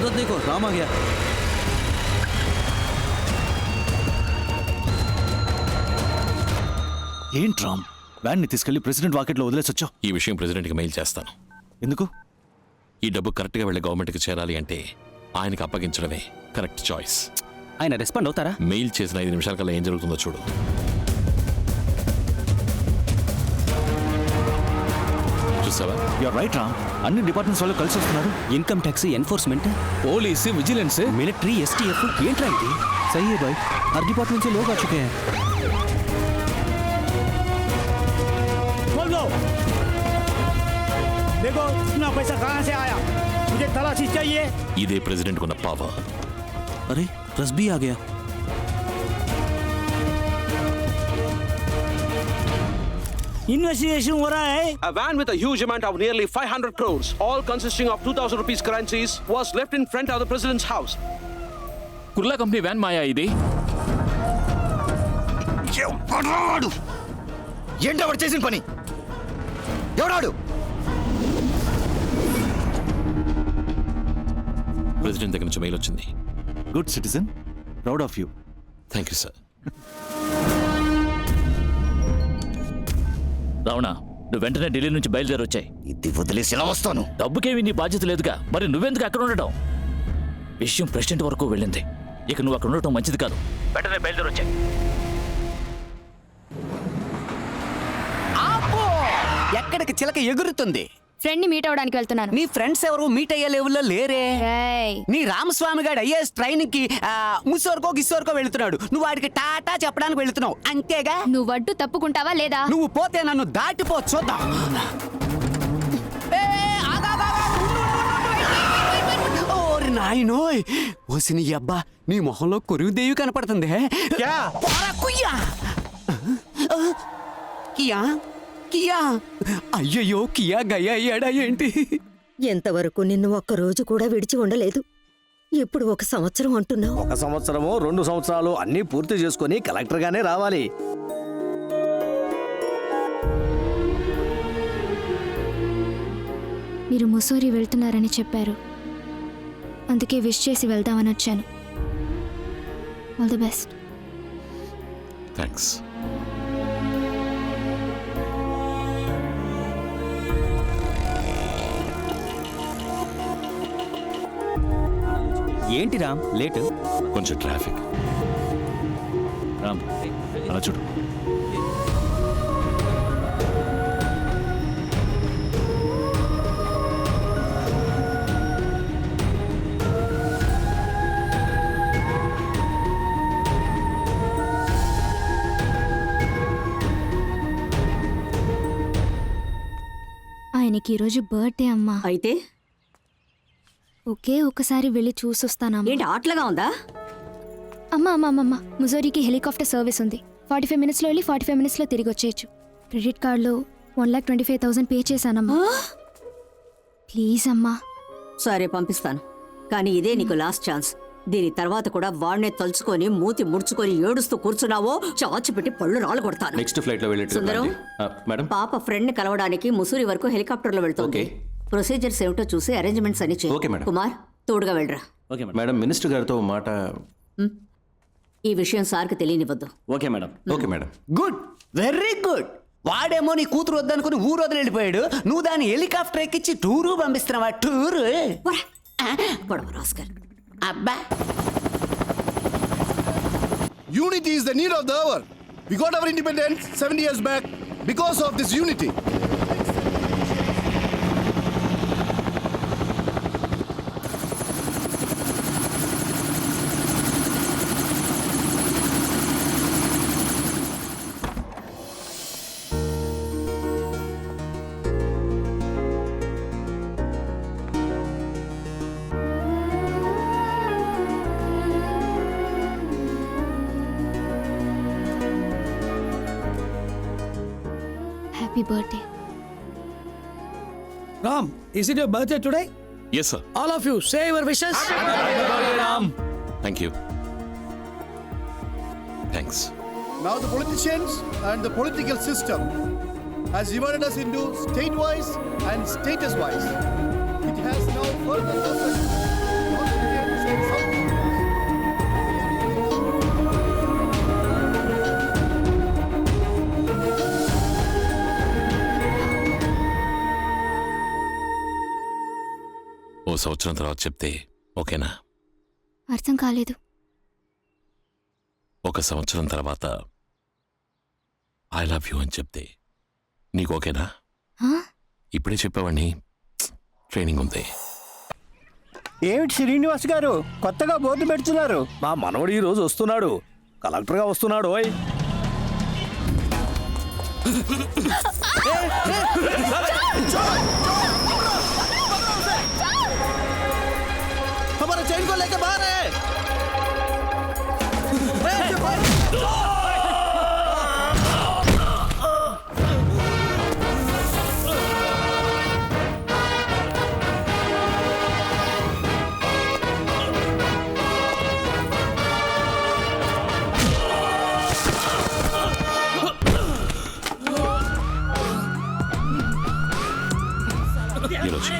उधर देखो, राम आ गया। ఏంటి రామ్, వ్యాన్ ని తీసుకెళ్లి ప్రెసిడెంట్ వాకెట్లో వదిలేసి వచ్చావు? ఈ విషయం ప్రెసిడెంట్కి మెయిల్ చేస్తాను. ఎందుకు? ఈ డబ్బు కరెక్ట్గా వెళ్ళి గవర్నమెంట్కి చేరాలి అంటే ఆయనకి అప్పగించడమే కరెక్ట్ చాయిస్. ఆయన రెస్పాండ్ అవుతారా? మెయిల్ చేసిన 5 నిమిషాల కల్లా ఏం జరుగుతుందో చూడు. చూసావా? యూర్ రైట్ రామ్, అన్ని డిపార్ట్మెంట్స్ వాళ్ళు కలిసి వస్తున్నారు. Income tax, enforcement, police, vigilance, military, STF, ఏంట్రా ఇది? सही है भाई, हर डिपार्टमेंट से लोग आ चुके हैं. खोल दो, देखो इतना पैसा कहाँ से आया, मुझे तलाशी चाहिए. ఇదే ప్రెసిడెంట్ ఉన్న పవర్. अरे रस भी आ गया. इन्वेस्टिगेशन हो रहा है. A van with a huge amount of nearly 500 crores, all consisting of 2,000 rupees currencies, was left in front of the president's house. Kurla company van माया ఇది. ఎవడాడు? ఏంటి వాడు చేసిన పని? ఎవడాడు? ప్రెసిడెంట్ దగ్గర నుంచి మెయిల్ వచ్చింది. Good citizen, proud of you. Thank you sir. Ravana, నువ్వు వెంటనే ఢిల్లీ నుంచి బయలుదేరి వచ్చాయి. ఇది వదిలేసి ఎలా వస్తాను? డబ్బుకేమి నీ బాధ్యత లేదుగా, మరి నువ్వెందుకు అక్కడ ఉండటం? విషయం ప్రెసిడెంట్ వరకు వెళ్ళింది, ఇక నువ్వు అక్కడ ఉండటం మంచిది కాదు. వెంటనే బయలుదేరి వచ్చాయి. ఎక్కడికి చిలక ఎగురుతుంది? ఫ్రెండ్ ని మీట్ అవడానికి వెళ్తున్నాను. నీ ఫ్రెండ్స్ ఎవరు మీట్ అయ్యే లెవెల్లో లేరే. నీ రామస్వామి గారు ఐఏఎస్ ట్రైనింగ్ కి ముసోర్కో గిస్సోర్కో వెళ్తున్నాడు, నువ్వు వాడికి టాటా చెప్పడానికి వెళ్తున్నావు అంతేగా. నువ్వు అడ్డు తప్పుకుంటావా లేదా? నువ్వు పోతే నన్ను దాటిపో, చూద్దాం. ఓరి నాయనోయ్, ఓసి నీ అబ్బా, నీ మొహంలో కొరువుదేవి కనపడుతుంది. కియా కియా, అయ్యయ్యో కియా గయా అయ్యాడా ఏంటి? ఎంతవరకు నిన్ను ఒక్కరోజు కూడా విడిచి ఉండలేదు, ఇప్పుడు 1 సంవత్సరం అంటున్నావు. 1 సంవత్సరమో 2 సంవత్సరాలు అన్నీ పూర్తి చేసుకొని కలెక్టర్ గానే రావాలి. మీరు ముసోరి వెళ్తున్నారని చెప్పారు, అందుకే విష్ చేసి వెళ్దామని వచ్చాను. All the best. థ్యాంక్స్. ఏంటి రామ్ లేటు? కొంచెం ట్రాఫిక్. రామ్, అలా చూడు. ఆయనకి ఈరోజు బర్త్డే అమ్మా. అయితే ఒకే ఒకసారి వెళ్ళి చూసొస్తానమ్మా. ఏంటి ఆటలుగా ఉందా? అమ్మా, ముజోరీకి హెలికాప్టర్ సర్వీస్ ఉంది. 45 మినిట్స్లో వెళ్ళి 45 మినిట్స్లో తిరిగి వచ్చేయచ్చు. క్రెడిట్ కార్డులో 1,25,000 పే చేశానమ్మా. ప్లీజ్ అమ్మా. సరే పంపిస్తాను, కానీ ఇదే నీకు లాస్ట్ ఛాన్స్. దీని తర్వాత కూడా వాడినే తలుచుకొని మూతి ముడుచుకొని ఏడుస్తూ కూర్చున్నావో చాచి పెట్టి పళ్ళు రాళ్ళు కొడతాను. నెక్స్ట్ ఫ్లైట్ లో సుందరం, మేడం, పాప ఫ్రెండ్ ని కలవడానికి ముసూరి వరకు హెలికాప్టర్లో వెళ్తుంది. ప్రొసీజర్స్ ఏమిటో చూసి అరేంజ్మెంట్స్ అన్ని చేయి. Okay madam. కుమార్, తోడుగా వెళ్ళరా. మేడం, మినిస్టర్ గారితో మాట. ఈ విషయం సార్కి తెలియనివ్వద్దు. Okay madam. Okay madam. Good, very good. వాడేమో నీ కూతురు వద్దనుకుని ఊరు వదిలి వెళ్ళిపోయాడు, నువ్వు దాన్ని హెలికాప్టర్ ఎక్కించి టూరు పంపిస్తున్నావా? టూరు రాస్కర్. అబ్బా, Unity is the need of the hour. We got our independence 70 years back because of this unity. Happy birthday. Ram, is it your birthday today? Yes, sir. All of you, say your wishes. Thank you. Thanks. Now the politicians and the political system has divided us into state-wise and status-wise. It has now further ఓ సంవత్సరం తర్వాత చెప్తే ఓకేనా? అర్థం కాలేదు. 1 సంవత్సరం తర్వాత I love you అని చెప్తే నీకు ఓకేనా? ఆ? ఇప్పుడే చెప్పావని ట్రైనింగ్ ఉంది. ఏమిటి శ్రీనివాస్ గారు కొత్తగా బోర్డు పెడుతున్నారు? మా మనవడు ఈ రోజు వస్తున్నాడు, కలెక్టర్గా వస్తున్నాడు. ఓయ్ हमारा चैन को लेके बाहर है। ఈరోజు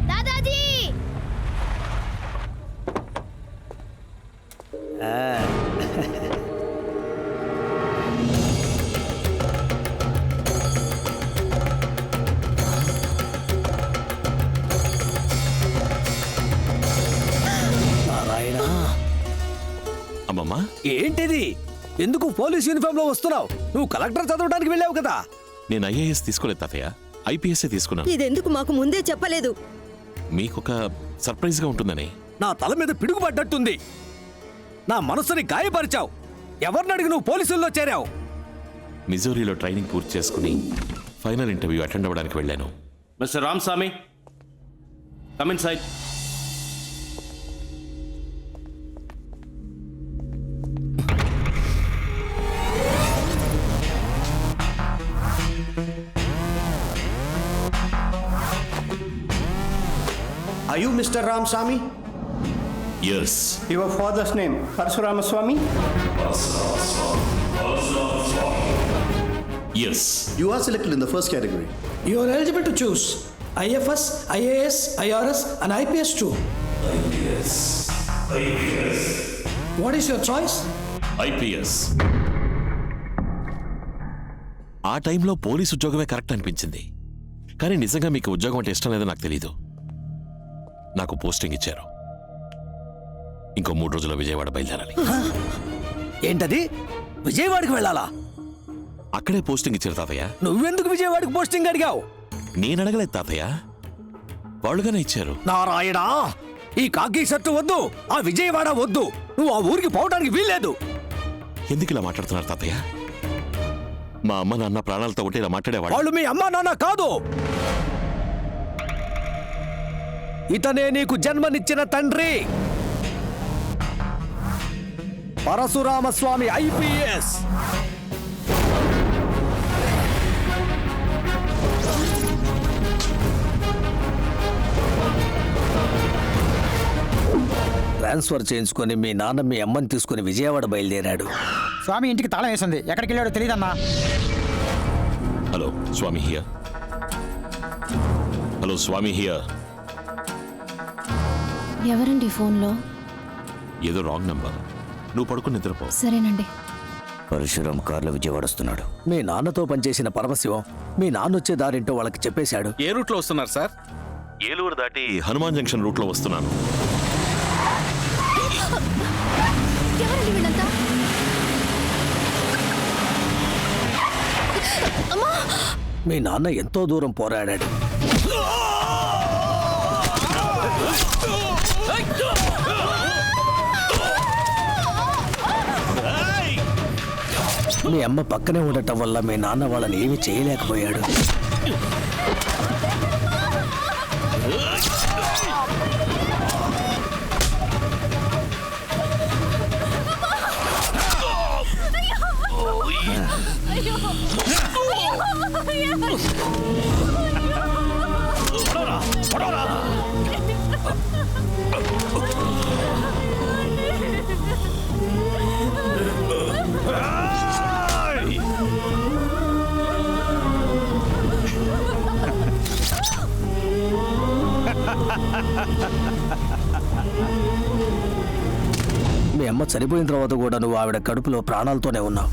దాదాజీ నారాయణ, అమ్మమ్మా, ఏంటిది? ఎందుకు పోలీస్ యూనిఫామ్ లో వస్తున్నావు? నువ్వు కలెక్టర్ చదవడానికి వెళ్ళావు కదా. నేను ఐఏఎస్ తీసుకోలేదు తాతయ్య, ఐపీఎస్ఏ తీసుకున్నాను. ఇదెందుకు మాకు ముందే చెప్పలేదు? మీకొక సర్ప్రైజ్గా ఉంటుందని. నా తల మీద పిడుగు పడ్డట్టుంది. నా మనసుని గాయపరిచావు. ఎవరిని అడిగి నువ్వు పోలీసుల్లో చేరావు? మిజోరీలో ట్రైనింగ్ పూర్తి చేసుకుని ఫైనల్ ఇంటర్వ్యూ అటెండ్ అవ్వడానికి వెళ్ళాను. Mister Ramaswamy, come inside. Are you Mr. Ramaswamy? Yes. Your father's name, Parshuramaswamy? Yes. You are selected in the first category. You are eligible to choose IFS, IAS, IRS and IPS too. What is your choice? IPS. ఆ టైంలో police ఉద్యోగమే correct అనిపించింది. కానీ నిజంగా మీకు ఉద్యోగం అంటే ఇష్టం లేదో నాకు తెలీదు. నాకు పోస్టింగ్ ఇచ్చారు. ఇంకో 3 రోజుల్లో విజయవాడ బయలుదేరాలి. ఏంటది? విజయవాడకి వెళ్ళాలా? అక్కడే పోస్టింగ్ ఇచ్చారు తాతయ్య. నువ్వెందుకు విజయవాడకి పోస్టింగ్ అడిగావు? నేను అడగలేదు తాతయ్య, వాళ్ళుగానే ఇచ్చారు. నారాయణ, ఈ కాకి షర్టు వద్దు, ఆ విజయవాడ వద్దు. నువ్వు ఆ ఊరికి పోవడానికి వీల్లేదు. ఎందుకు ఇలా మాట్లాడుతున్నారు తాతయ్య? మా అమ్మ నాన్న ప్రాణాలతో ఉంటే ఇలా మాట్లాడేవాడు. వాళ్ళు మీ అమ్మా నాన్న కాదు. ఇతనే నీకు జన్మనిచ్చిన తండ్రి, పరశురామస్వామి ఐపీఎస్. ట్రాన్స్ఫర్ చేయించుకొని మీ నాన్న మీ అమ్మని తీసుకుని విజయవాడ బయలుదేరాడు. స్వామి ఇంటికి తాళం వేసింది, ఎక్కడికి వెళ్ళాడో తెలియదన్నా. Hello Swami here. Hello Swami here. ఎవరండి ఫోన్లో? ఏదో రాంగ్ నంబర్. నువ్వు పడుకుని నిద్రపో. సరేనండి. పరశురామ్ కార్లో విజయవాడ వస్తున్నాడు. మీ నాన్నతో పనిచేసిన పరమశివం మీ నాన్న వచ్చే దారింటో వాళ్ళకి చెప్పేశాడు. ఏ రూట్లో వస్తున్నారు సార్? ఏలూరు దాటి హనుమాన్ జంక్షన్ రూట్లో వస్తున్నాను. ఎవరండి వీళ్ళంతా? మీ నాన్న ఎంతో దూరం పోరాడాడు. మీ అమ్మ పక్కనే ఉండటం వల్ల మీ నాన్న వాళ్ళని ఏమీ చేయలేకపోయాడు. మీ అమ్మ చనిపోయిన తర్వాత కూడా నువ్వు ఆవిడ కడుపులో ప్రాణాలతోనే ఉన్నావు.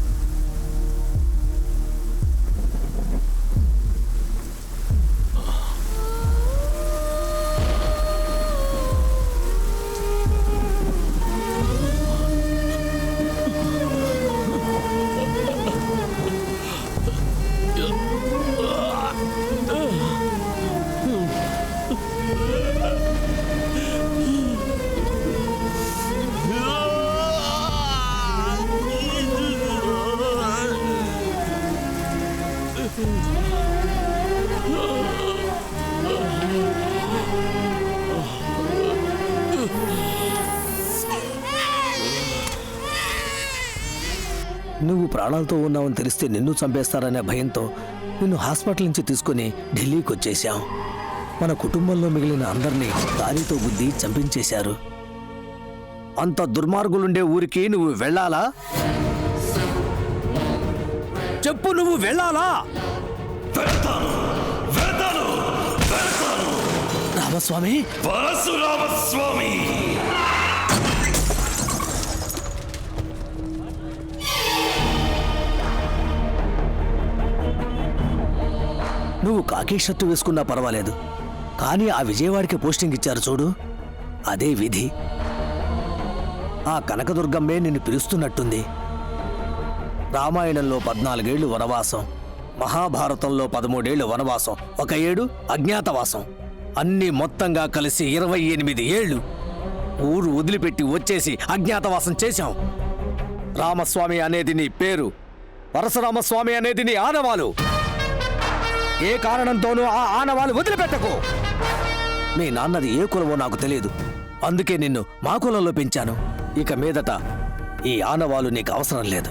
నువ్వు ప్రాణాలతో ఉన్నావని తెలిస్తే నిన్ను చంపేస్తారనే భయంతో నిన్ను హాస్పిటల్ నుంచి తీసుకుని ఢిల్లీకి వచ్చేశాం. మన కుటుంబంలో మిగిలిన అందరినీ దారితో గుద్ది చంపించేశారు. అంత దుర్మార్గులుండే ఊరికి నువ్వు వెళ్ళాలా? చెప్పు, నువ్వు వెళ్ళాలా? రామస్వామి, పరశురామస్వామి! నువ్వు కాకి షర్టు వేసుకున్నా పర్వాలేదు, కానీ ఆ విజయవాడకి పోస్టింగ్ ఇచ్చారు చూడు, అదే విధి. ఆ కనకదుర్గమ్మే నిన్ను పిలుస్తున్నట్టుంది. రామాయణంలో 14 ఏళ్లు వనవాసం, మహాభారతంలో 13 ఏళ్లు వనవాసం, 1 ఏడు అజ్ఞాతవాసం, అన్నీ మొత్తంగా కలిసి 28 ఏళ్లు ఊరు వదిలిపెట్టి వచ్చేసి అజ్ఞాతవాసం చేశాం. రామస్వామి అనేది నీ పేరు, పరశురామస్వామి అనేది నీ ఆనవాలు. ఏ కారణంతోనూ ఆ ఆనవాలు వదిలిపెట్టకు. మీ నాన్నది ఏ కులమో నాకు తెలియదు, అందుకే నిన్ను మా కులంలో పెంచాను. ఇక మీదట ఈ ఆనవాలు నీకు అవసరం లేదు.